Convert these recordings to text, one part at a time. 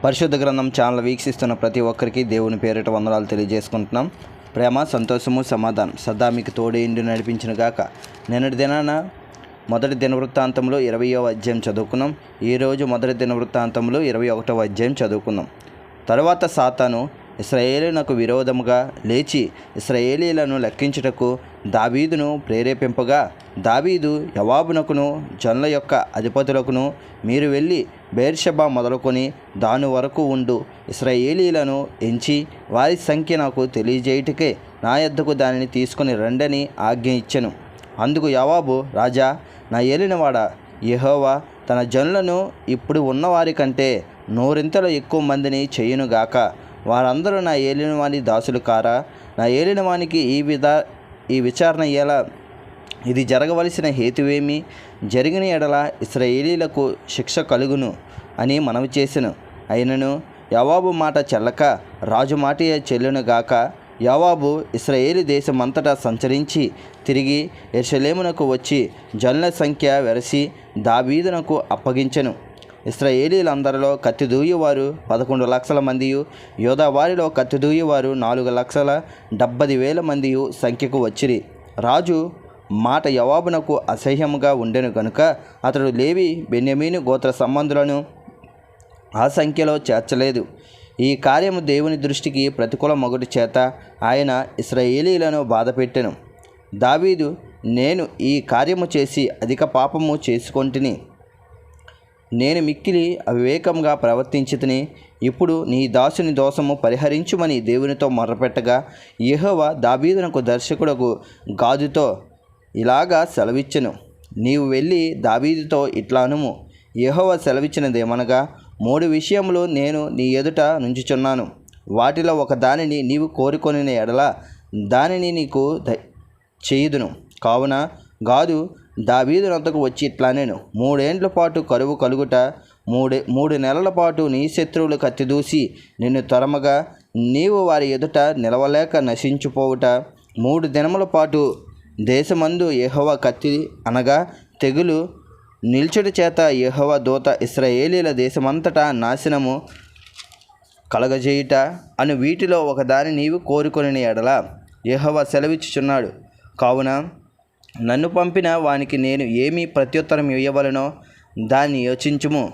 పరిశుద్ధ గ్రంథం ఛానల్ వీక్షిస్తున్న ప్రతి ఒక్కరికి దేవుని పేరిట వందనాలు తెలియజేసుకుంటున్నాం. ప్రేమ, సంతోషము, సమాధానం సదా మీకు తోడే ఇండి నడిపించిన గాక. నిన్నటి దినాన మొదటి దినవృత్తాంతంలో 20వ అధ్యాయం చదువుకున్నాం. ఈరోజు మొదటి దినవృత్తాంతంలో 21వ అధ్యాయం చదువుకున్నాం. తరువాత సాతాను ఇశ్రాయేలునకు విరోధముగా లేచి ఇశ్రాయేలీలను లెక్కించుటకు దావీదును ప్రేరేపింపగా, దావీదు యోవాబునకును జనుల యొక్క అధిపతులకును, మీరు వెళ్ళి బెయేర్షెబా మొదలుకొని దాని వరకు ఉండు ఇశ్రాయేలీలను ఎంచి వారి సంఖ్య నాకు తెలియజేయుటకే నా యొద్దకు దానిని తీసుకొని రండని ఆజ్ఞ ఇచ్చెను. అందుకు యోవాబు, రాజా, నా ఏలినవాడా, యెహోవా తన జనులను ఇప్పుడు ఉన్నవారి కంటే నూరింతలు ఎక్కువ మందిని చేయునుగాక. వారందరూ నా ఏలినవాని దాసులు కారా? నా ఏలినవానికి ఈ విచారణ ఎలా? ఇది జరగవలసిన హేతువేమి? జరిగిన ఎడల ఇశ్రాయేలీలకు శిక్ష కలుగును అని మనవి చేసెను. అయినను యోవాబు మాట చెల్లక రాజు మాటే చెల్లునుగాక. యోవాబు ఇశ్రాయేలు దేశమంతటా సంచరించి తిరిగి యెరూషలేమునకు వచ్చి జనుల సంఖ్య వెరసి దావీదునకు అప్పగించెను. ఇశ్రాయేలీలందరిలో కత్తిదూయువారు 11 లక్షల మందియు, యోధా వారిలో కత్తిదూయువారు 4,70,000 మందియు సంఖ్యకు వచ్చిరి. రాజు మాట యోవాబునకు అసహ్యముగా ఉండెను గనుక అతడు లేవి, బెన్యామీను గోత్ర సంబంధులను ఆ సంఖ్యలో చేర్చలేదు. ఈ కార్యము దేవుని దృష్టికి ప్రతికూల మొగుటి చేత ఆయన ఇశ్రాయేలీలను బాధపెట్టెను. దావీదు, నేను ఈ కార్యము చేసి అధిక పాపము చేసుకొంటిని, నేను మిక్కిలి అవివేకంగా ప్రవర్తించితిని. ఇప్పుడు నీ దాసుని దోషము పరిహరించుమని దేవునితో మొర్రపెట్టగా, యెహోవా దావీదునకు దర్శకుడకు గాదుతో ఇలాగా సెలవిచ్చెను, నీవు వెళ్ళి దావీదుతో ఇట్లా అనుము, యెహోవా సెలవిచ్చినదేమనగా, 3 విషయములు నేను నీ ఎదుట నుంచుచున్నాను. వాటిలో ఒక దానిని నీవు కోరుకొనిన ఎడల దానిని నీకు చేయుదును. కావున గాదు దావీదు వద్దకు వచ్చి ఇట్లా నేను, 3 ఏండ్ల పాటు కరువు కలుగుట, 3 నెలల పాటు నీ శత్రువులు కత్తిదూసి నిన్ను తరమగా నీవు వారి ఎదుట నిలవలేక నశించిపోవుట, 3 దినముల పాటు దేశమందు యెహోవా కత్తి అనగా తెగులు నిల్చుట చేత యెహోవా దూత ఇశ్రాయేలీల దేశమంతటా నాశనము కలగజేయుట అను వీటిలో ఒకదాని నీవు కోరుకొనిన ఎడల యెహోవా సెలవిచ్చుచున్నాడు. కావున నన్ను పంపిన వానికి నేను ఏమి ప్రత్యుత్తరం ఇవ్వవలనో దాన్ని యోచించుము.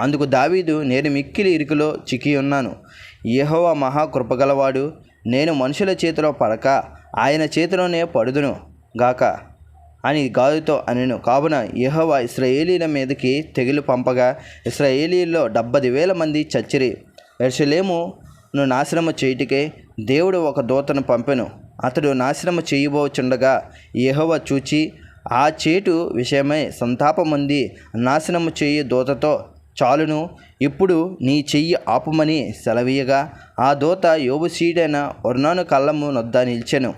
అందుకు దావీదు, నేను మిక్కిలి ఇరుకులో చిక్కి ఉన్నాను. యెహోవా మహాకృపగలవాడు, నేను మనుషుల చేతిలో పడక ఆయన చేతిలోనే పడుదును గాక అని గాదుతో అనెను. కావున యెహోవా ఇశ్రాయేలీల మీదకి తెగులు పంపగా ఇశ్రాయేలీల్లో 70,000 మంది చచ్చిరి. యెరూషలేమును నాశనము చేయుటకే దేవుడు ఒక దూతను పంపెను. అతడు నాశనము చేయబోచుండగా యెహోవా చూచి ఆ చేటు విషయమై సంతాపముంది నాశనము చేయు దూతతో, చాలును, ఇప్పుడు నీ చెయ్యి ఆపుమని సెలవీయగా ఆ దూత యెబూసీయుడైన ఒర్నాను కళ్ళము నొద్ద నిలిచెను.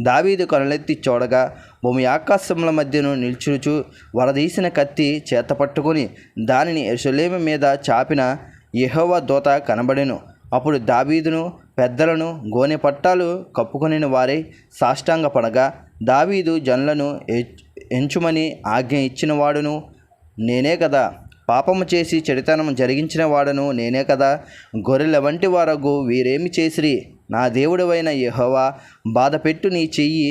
దావీదు కనులెత్తి చూడగా భూమి ఆకాశముల మధ్యను నిల్చుచు వరదీసిన కత్తి చేతపట్టుకుని దానిని యెరూషలేము మీద చాపిన యెహోవా దూత కనబడెను. అప్పుడు దావీదును పెద్దలను గోనె పట్టాలు కప్పుకొనిన వారై సాష్టాంగపడగా, దావీదు జనులను ఎంచుమని ఆజ్ఞ ఇచ్చిన వాడును నేనే కదా, పాపము చేసి చెడుతనం జరిగించిన వాడను నేనే కదా, గొర్రెల వంటి వారగు వీరేమి చేసిరి? నా దేవుడవైన యెహోవా బాధపెట్టు నీ చెయ్యి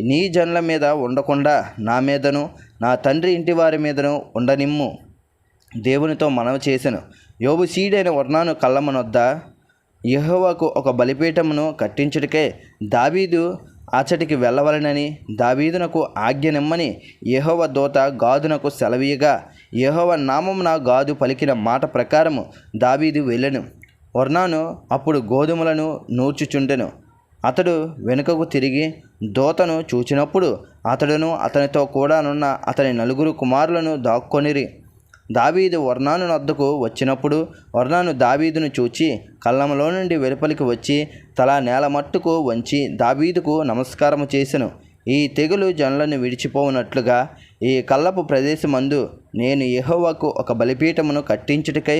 నీ జనుల మీద ఉండకుండా నా మీదను నా తండ్రి ఇంటి వారి మీదను ఉండనిమ్ము. దేవునితో మనవి చేసెను. యెబూసీయుడైన ఒర్నాను కళ్ళమనొద్ద యెహోవాకు ఒక బలిపీఠమును కట్టించుటకే దావీదు అచ్చటికి వెళ్ళవలెనని దావీదునకు ఆజ్ఞనిమ్మని యెహోవా దూత గాదునకు సెలవీయగా, యెహోవా నామమున గాదు పలికిన మాట ప్రకారము దావీదు వెళ్ళెను. ఒర్నాను అప్పుడు గోధుమలను నూర్చుచుండెను. అతడు వెనుకకు తిరిగి దూతను చూచినప్పుడు అతడును అతనితో కూడానున్న అతని 4 కుమారులను దాక్కొనిరి. దావీదు ఒర్నాను వద్దకు వచ్చినప్పుడు ఒర్నాను దావీదును చూచి కళ్ళంలో నుండి వెలుపలికి వచ్చి తల నేల మట్టుకు వంచి దావీదుకు నమస్కారము చేసెను. ఈ తెగులు జనులను విడిచిపోవునట్లుగా ఈ కళ్ళపు ప్రదేశమందు నేను యెహోవాకు ఒక బలిపీఠమును కట్టించుటకై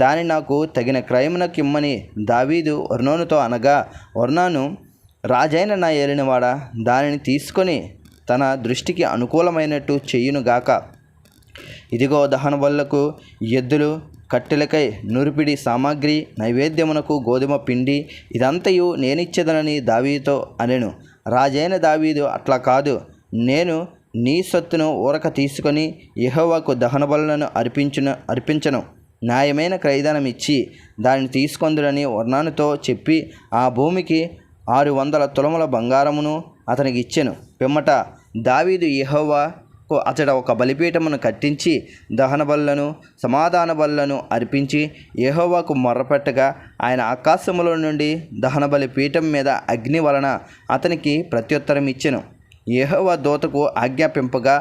దాని నాకు తగిన క్రయమునకిమ్మని దావీదు ఒర్నానుతో అనగా, ఒర్నాను, రాజైన నా ఏలినవాడా, దానిని తీసుకొని తన దృష్టికి అనుకూలమైనట్టు చేయునుగాక. ఇదిగో దహన బలులకు ఎద్దులు, కట్టెలకై నురిపిడి సామాగ్రి, నైవేద్యమునకు గోధుమ పిండి ఇదంతయు నేనిచ్చేదనని దావీదుతో అనెను. రాజైన దావీదు, అట్లా కాదు, నేను నీ సొత్తును ఊరక తీసుకొని యెహోవాకు దహన బలులను అర్పించను. న్యాయమైన క్రయధనం ఇచ్చి దానిని తీసుకొందుడని ఒర్నానుతో చెప్పి ఆ భూమికి 600 తులముల బంగారమును అతనికి ఇచ్చెను. పిమ్మట దావీదు యెహోవాకు అతడు ఒక బలిపీఠమును కట్టించి దహన బలులను సమాధాన బలులను అర్పించి యెహోవాకు మొర్రపెట్టగా ఆయన ఆకాశములో నుండి దహన బలి పీఠం మీద అగ్ని వలన అతనికి ప్రత్యుత్తరం ఇచ్చెను. యెహోవా దూతకు ఆజ్ఞాపింపగా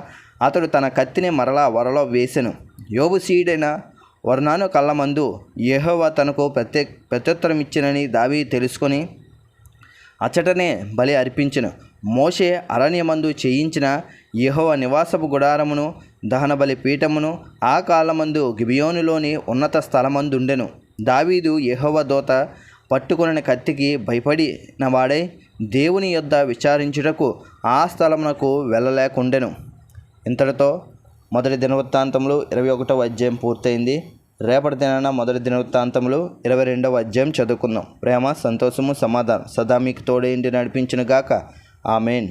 అతడు తన కత్తిని మరలా వరలో వేసెను. యోబు సీడైన ఒర్నాను కళ్ళమందు యెహోవా తనకు ప్రత్యుత్తరం ఇచ్చినని దావీదు తెలుసుకొని అచ్చటనే బలి అర్పించెను. మోషే అరణ్యమందు చేయించిన యెహోవా నివాసపు గుడారమును దహన బలి పీఠమును ఆ కాలమందు గిబియోనులోని ఉన్నత స్థలమందుండెను. దావీదు యెహోవా దూత పట్టుకొనిన కత్తికి భయపడిన వాడై దేవుని యొద్ద విచారించుటకు ఆ స్థలమునకు వెళ్ళలేకుండెను. ఇంతటితో మొదటి దినవృత్తాంతములు 21వ అధ్యాయం పూర్తయింది. రేపటి దినాన మొదటి దినవృత్తాంతములు 22వ అధ్యాయం చదువుకుందాం. ప్రేమ, సంతోషము, సమాధానం సదా మీకు తోడేండి నడిపించును గాక. ఆమేన్.